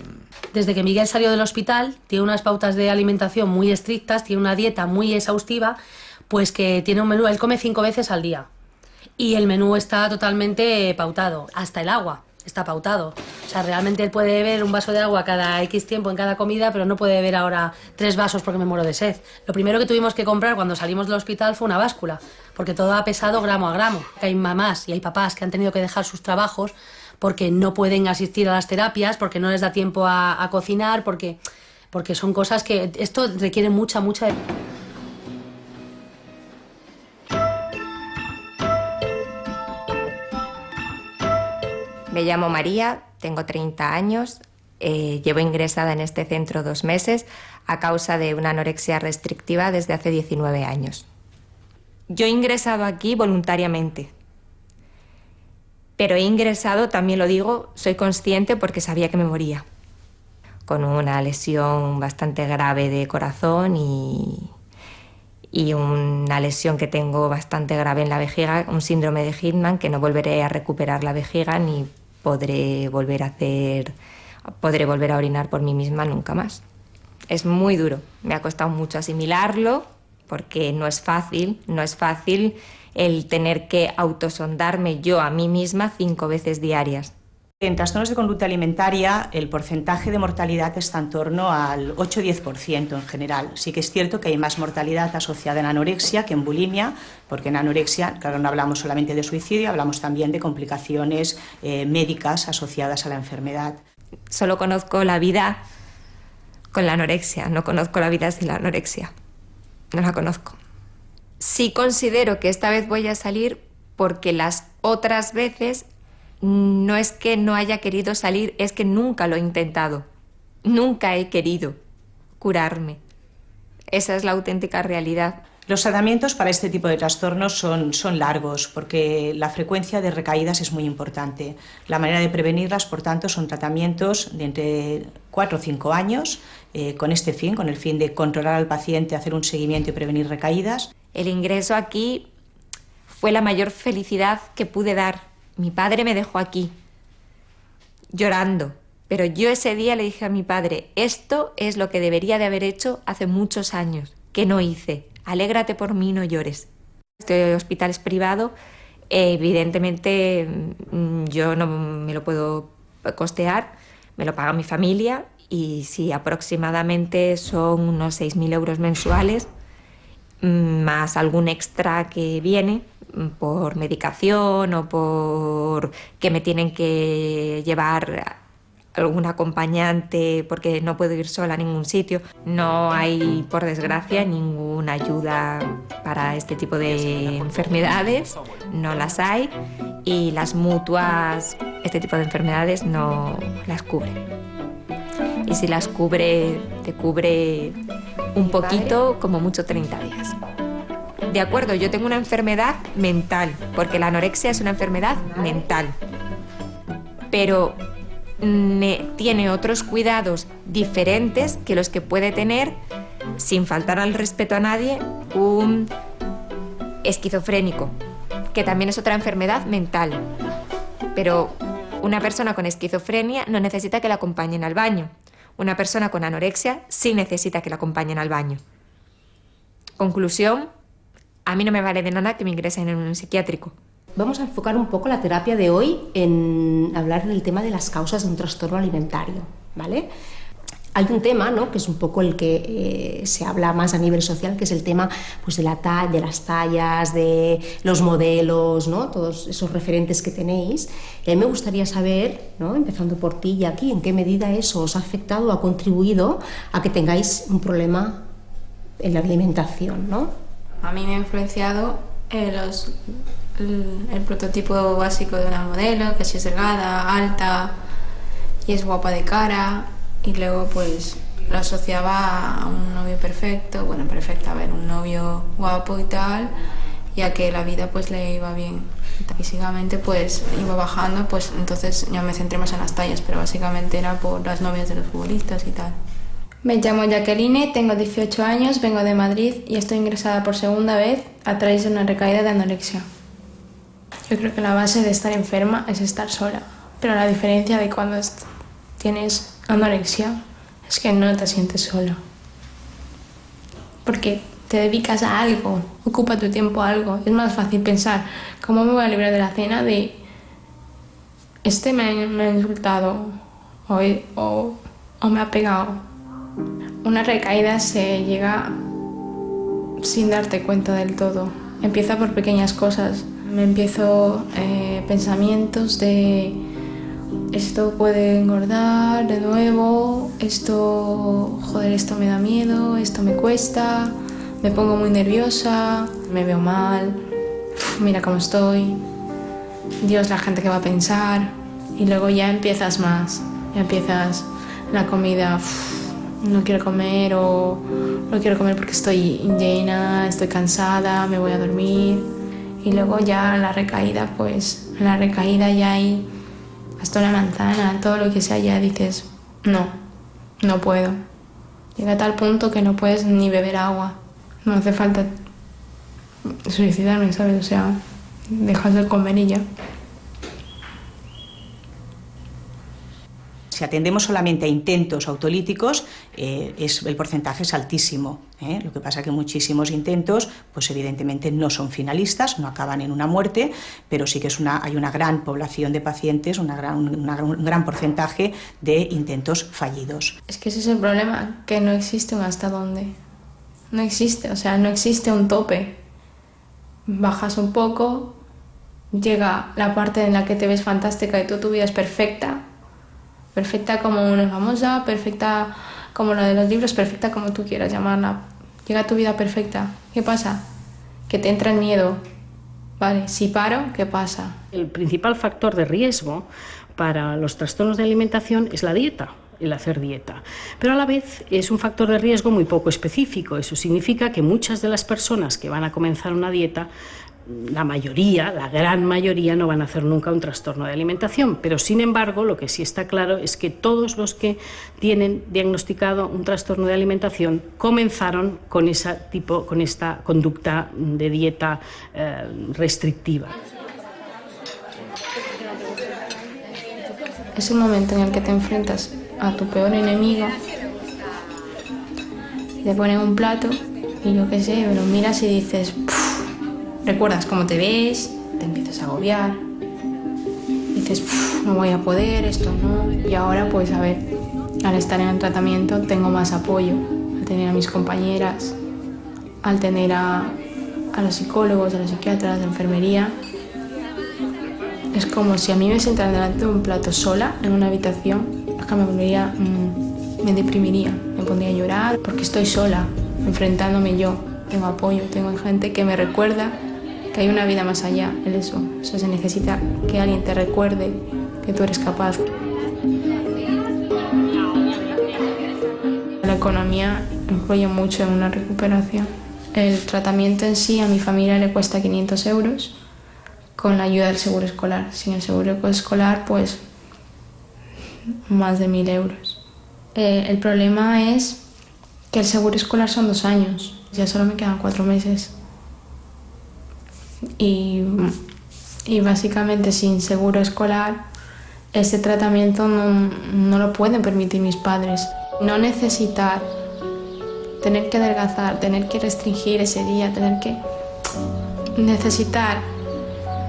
Desde que Miguel salió del hospital, tiene unas pautas de alimentación muy estrictas, tiene una dieta muy exhaustiva, pues que tiene un menú, él come 5 veces al día. Y el menú está totalmente pautado, hasta el agua está pautado. O sea, realmente él puede beber un vaso de agua cada X tiempo en cada comida, pero no puede beber ahora 3 vasos porque me muero de sed. Lo primero que tuvimos que comprar cuando salimos del hospital fue una báscula, porque todo ha pesado gramo a gramo. Hay mamás y hay papás que han tenido que dejar sus trabajos porque no pueden asistir a las terapias, porque no les da tiempo a cocinar, porque son cosas que... Esto requiere mucha... Me llamo María, tengo 30 años, llevo ingresada en este centro 2 meses a causa de una anorexia restrictiva desde hace 19 años. Yo he ingresado aquí voluntariamente, pero he ingresado, también lo digo, soy consciente porque sabía que me moría, con una lesión bastante grave de corazón y una lesión que tengo bastante grave en la vejiga, un síndrome de Hitman, que no volveré a recuperar la vejiga ni podré volver a orinar por mí misma nunca más. Es muy duro, me ha costado mucho asimilarlo porque no es fácil el tener que autosondarme yo a mí misma 5 veces diarias. En trastornos de conducta alimentaria el porcentaje de mortalidad está en torno al 8-10% en general. Sí que es cierto que hay más mortalidad asociada en anorexia que en bulimia, porque en anorexia, claro, no hablamos solamente de suicidio, hablamos también de complicaciones médicas asociadas a la enfermedad. Solo conozco la vida con la anorexia, no conozco la vida sin la anorexia. No la conozco. Sí considero que esta vez voy a salir porque las otras veces no es que no haya querido salir, es que nunca lo he intentado. Nunca he querido curarme. Esa es la auténtica realidad. Los tratamientos para este tipo de trastornos son largos porque la frecuencia de recaídas es muy importante. La manera de prevenirlas, por tanto, son tratamientos de entre 4 o 5 años con este fin, con el fin de controlar al paciente, hacer un seguimiento y prevenir recaídas. El ingreso aquí fue la mayor felicidad que pude dar. Mi padre me dejó aquí, llorando. Pero yo ese día le dije a mi padre, esto es lo que debería de haber hecho hace muchos años, que no hice. Alégrate por mí, no llores. Este hospital es privado, evidentemente yo no me lo puedo costear, me lo paga mi familia y si aproximadamente son unos 6.000 euros mensuales, más algún extra que viene por medicación o por que me tienen que llevar algún acompañante porque no puedo ir sola a ningún sitio. No hay, por desgracia, ninguna ayuda para este tipo de enfermedades, no las hay, y las mutuas, este tipo de enfermedades no las cubren. Y si las cubre, te cubre un poquito, como mucho 30 días. De acuerdo, yo tengo una enfermedad mental, porque la anorexia es una enfermedad mental, pero tiene otros cuidados diferentes que los que puede tener, sin faltar al respeto a nadie, un esquizofrénico, que también es otra enfermedad mental. Pero una persona con esquizofrenia no necesita que la acompañen al baño. Una persona con anorexia sí necesita que la acompañen al baño. Conclusión, a mí no me vale de nada que me ingresen en un psiquiátrico. Vamos a enfocar un poco la terapia de hoy en hablar del tema de las causas de un trastorno alimentario, ¿vale? Hay un tema, ¿no?, que es un poco el que se habla más a nivel social, que es el tema pues, de las tallas, de los modelos, ¿no?, todos esos referentes que tenéis. Y a mí me gustaría saber, ¿no?, empezando por ti y aquí, en qué medida eso os ha afectado o ha contribuido a que tengáis un problema en la alimentación, ¿no? A mí me ha influenciado el prototipo básico de una modelo, que si es delgada, alta y es guapa de cara, y luego pues lo asociaba a un novio perfecto, bueno, perfecto, a ver, un novio guapo y tal, y a que la vida pues le iba bien. Físicamente pues iba bajando, pues entonces yo me centré más en las tallas, pero básicamente era por las novias de los futbolistas y tal. Me llamo Jacqueline, tengo 18 años, vengo de Madrid y estoy ingresada por segunda vez a través de una recaída de anorexia. Yo creo que la base de estar enferma es estar sola, pero la diferencia de cuando tienes anorexia es que no te sientes sola. Porque te dedicas a algo, ocupa tu tiempo a algo. Es más fácil pensar, ¿cómo me voy a librar de la cena de me ha insultado o me ha pegado? Una recaída se llega sin darte cuenta del todo. Empieza por pequeñas cosas. Me empiezo pensamientos de esto puede engordar de nuevo, esto me da miedo, esto me cuesta, me pongo muy nerviosa, me veo mal, mira cómo estoy, Dios, la gente que va a pensar. Y luego ya empiezas más, ya empiezas la comida, no quiero comer o no quiero comer porque estoy llena, estoy cansada, me voy a dormir. Y luego ya la recaída, pues en la recaída ya hay hasta una manzana, todo lo que sea, ya dices, no puedo. Llega a tal punto que no puedes ni beber agua. No hace falta suicidarme, ¿sabes? O sea, dejas de comer y ya. Si atendemos solamente a intentos autolíticos, el porcentaje es altísimo. Lo que pasa es que muchísimos intentos, pues evidentemente no son finalistas, no acaban en una muerte, pero sí que hay una gran población de pacientes, un gran porcentaje de intentos fallidos. Es que ese es el problema, que no existe un hasta dónde. No existe, o sea, no existe un tope. Bajas un poco, llega la parte en la que te ves fantástica y toda tu vida es perfecta. Perfecta como una famosa, perfecta como la de los libros, perfecta como tú quieras llamarla. Llega tu vida perfecta. ¿Qué pasa? Que te entra el miedo. Vale, si paro, ¿qué pasa? El principal factor de riesgo para los trastornos de alimentación es la dieta, el hacer dieta. Pero a la vez es un factor de riesgo muy poco específico. Eso significa que muchas de las personas que van a comenzar una dieta la mayoría, la gran mayoría, no van a hacer nunca un trastorno de alimentación, pero sin embargo lo que sí está claro es que todos los que tienen diagnosticado un trastorno de alimentación comenzaron con esta conducta de dieta restrictiva. Es un momento en el que te enfrentas a tu peor enemigo, te ponen un plato y yo qué sé, lo miras y dices, recuerdas cómo te ves, te empiezas a agobiar, dices, no voy a poder, esto no. Y ahora pues a ver, al estar en el tratamiento tengo más apoyo, al tener a mis compañeras, al tener a los psicólogos, a los psiquiatras, a la enfermería. Es como si a mí me sentaran delante de un plato sola en una habitación, es que me volvería, me deprimiría, me pondría a llorar porque estoy sola, enfrentándome yo. Tengo apoyo, tengo gente que me recuerda que hay una vida más allá de eso. O sea, se necesita que alguien te recuerde que tú eres capaz. La economía influye mucho en una recuperación. El tratamiento en sí a mi familia le cuesta 500 euros con la ayuda del seguro escolar. Sin el seguro escolar, pues más de 1000 euros. El problema es que el seguro escolar son 2 años. Ya solo me quedan 4 meses. Y básicamente sin seguro escolar, ese tratamiento no lo pueden permitir mis padres. No necesitar, tener que adelgazar, tener que restringir ese día, tener que necesitar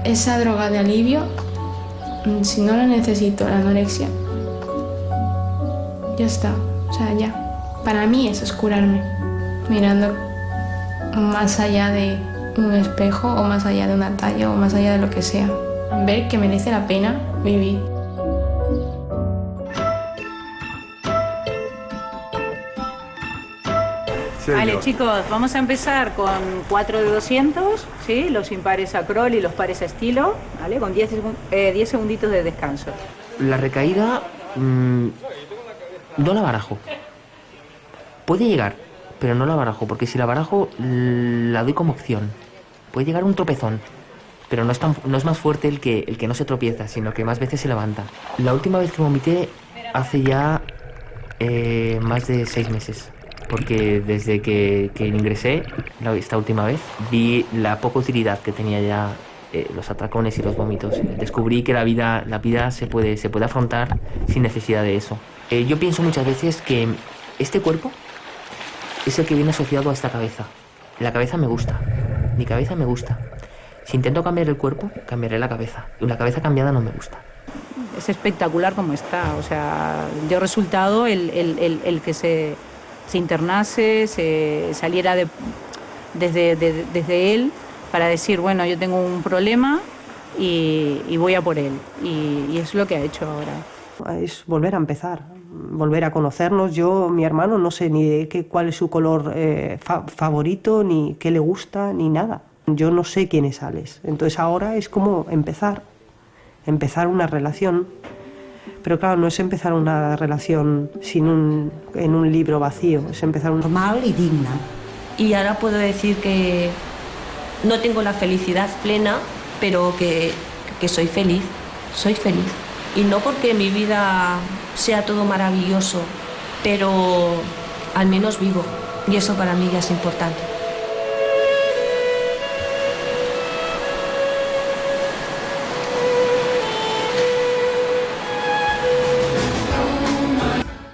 esa droga de alivio, si no la necesito, la anorexia, ya está, o sea, ya. Para mí eso es curarme, mirando más allá de un espejo o más allá de una talla o más allá de lo que sea. Ver que merece la pena vivir. Vale, chicos, vamos a empezar con 4 de 200, ¿sí? Los impares a crawl y los pares a estilo, ¿vale? Con 10 segunditos de descanso. La recaída no la barajo. Puede llegar, pero no la barajo, porque si la barajo la doy como opción. Puede llegar un tropezón, pero no es más fuerte el que no se tropieza, sino que más veces se levanta. La última vez que vomité hace ya más de 6 meses. Porque desde que ingresé, esta última vez, vi la poca utilidad que tenía ya los atracones y los vómitos. Descubrí que la vida se puede afrontar sin necesidad de eso. Yo pienso muchas veces que este cuerpo es el que viene asociado a esta cabeza. La cabeza me gusta, mi cabeza me gusta. Si intento cambiar el cuerpo, cambiaré la cabeza. Y una cabeza cambiada no me gusta. Es espectacular como está, o sea, dio resultado el que se internase, se saliera desde él para decir, bueno, yo tengo un problema y voy a por él. Y es lo que ha hecho ahora. Es volver a empezar, volver a conocernos. Yo, mi hermano, no sé ni cuál es su color favorito, ni qué le gusta, ni nada. Yo no sé quién es Alex. Entonces ahora es como empezar una relación. Pero claro, no es empezar una relación en un libro vacío, es empezar normal y digna. Y ahora puedo decir que no tengo la felicidad plena, pero que soy feliz, Y no porque mi vida sea todo maravilloso, pero al menos vivo, y eso para mí ya es importante.